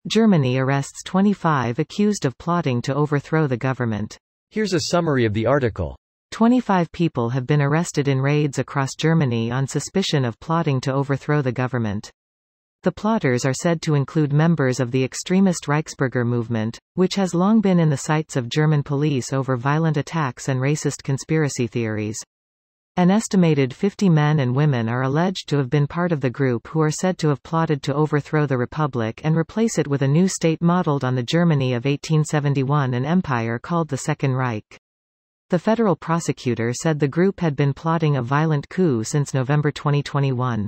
Germany arrests 25 accused of plotting to overthrow the government. Here's a summary of the article. 25 people have been arrested in raids across Germany on suspicion of plotting to overthrow the government. The plotters are said to include members of the extremist Reichsbürger movement, which has long been in the sights of German police over violent attacks and racist conspiracy theories. An estimated 50 men and women are alleged to have been part of the group who are said to have plotted to overthrow the republic and replace it with a new state modeled on the Germany of 1871, an empire called the Second Reich. The federal prosecutor said the group had been plotting a violent coup since November 2021.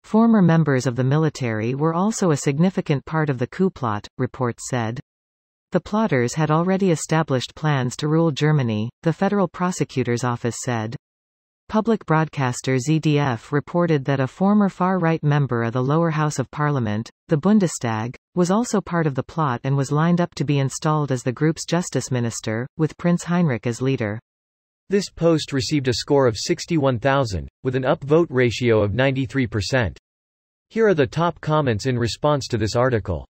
Former members of the military were also a significant part of the coup plot, reports said. The plotters had already established plans to rule Germany, the federal prosecutor's office said. Public broadcaster ZDF reported that a former far-right member of the lower house of parliament, the Bundestag, was also part of the plot and was lined up to be installed as the group's justice minister, with Prince Heinrich as leader. This post received a score of 61,000, with an upvote ratio of 93%. Here are the top comments in response to this article.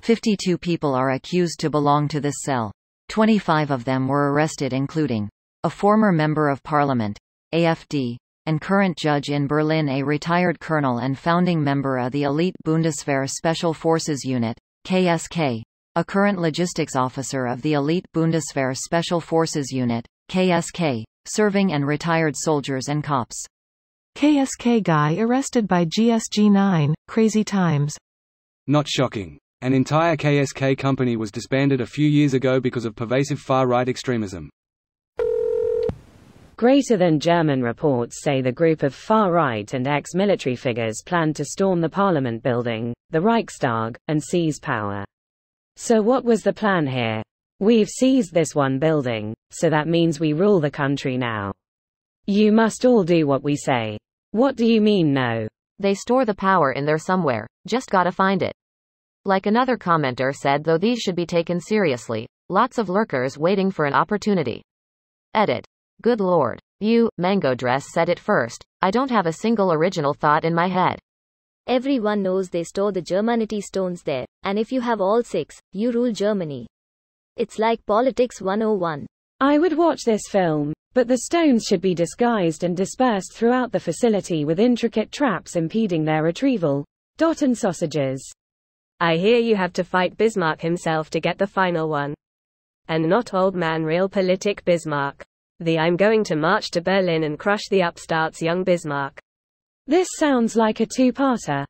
52 people are accused to belong to this cell. 25 of them were arrested, including a former member of parliament, AfD, and current judge in Berlin, a retired colonel and founding member of the elite Bundeswehr Special Forces Unit, KSK, a current logistics officer of the elite Bundeswehr Special Forces Unit, KSK, serving and retired soldiers and cops. KSK guy arrested by GSG 9, crazy times. Not shocking. An entire KSK company was disbanded a few years ago because of pervasive far-right extremism. Greater than German reports say the group of far-right and ex-military figures planned to storm the parliament building, the Reichstag, and seize power. So what was the plan here? We've seized this one building, so that means we rule the country now. You must all do what we say. What do you mean no? They store the power in there somewhere, just gotta find it. Like another commenter said, though these should be taken seriously, lots of lurkers waiting for an opportunity. Edit. Good lord. You, Mango Dress said it first. I don't have a single original thought in my head. Everyone knows they store the Germanity stones there, and if you have all 6, you rule Germany. It's like Politics 101. I would watch this film, but the stones should be disguised and dispersed throughout the facility with intricate traps impeding their retrieval. And sausages. I hear you have to fight Bismarck himself to get the final one. And not old man realpolitik Bismarck. I'm going to march to Berlin and crush the upstarts young Bismarck. This sounds like a two-parter.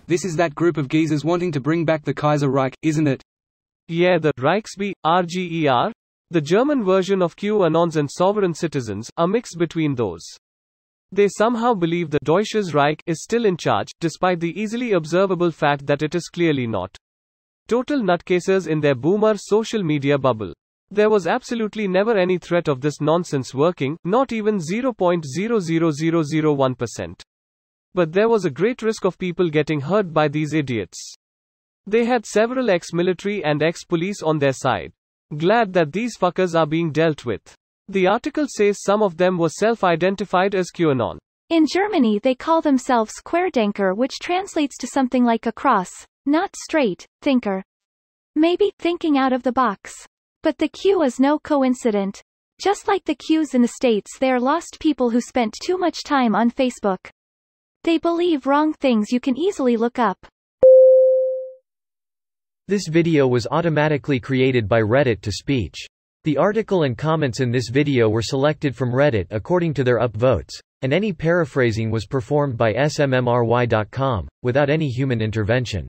This is that group of geezers wanting to bring back the Kaiser Reich, isn't it? Yeah, the Reichsby, RGER, the German version of QAnons and sovereign citizens, are mixed between those. They somehow believe the Deutsches Reich is still in charge, despite the easily observable fact that it is clearly not. Total nutcases in their boomer social media bubble. There was absolutely never any threat of this nonsense working, not even 0.00001%. But there was a great risk of people getting hurt by these idiots. They had several ex-military and ex-police on their side. Glad that these fuckers are being dealt with. The article says some of them were self-identified as QAnon. In Germany they call themselves Querdenker, which translates to something like a cross, not straight, thinker. Maybe thinking out of the box. But the Q is no coincidence. Just like the Qs in the States, they are lost people who spent too much time on Facebook. They believe wrong things you can easily look up. This video was automatically created by Reddit to speech. The article and comments in this video were selected from Reddit according to their upvotes, and any paraphrasing was performed by smmry.com, without any human intervention.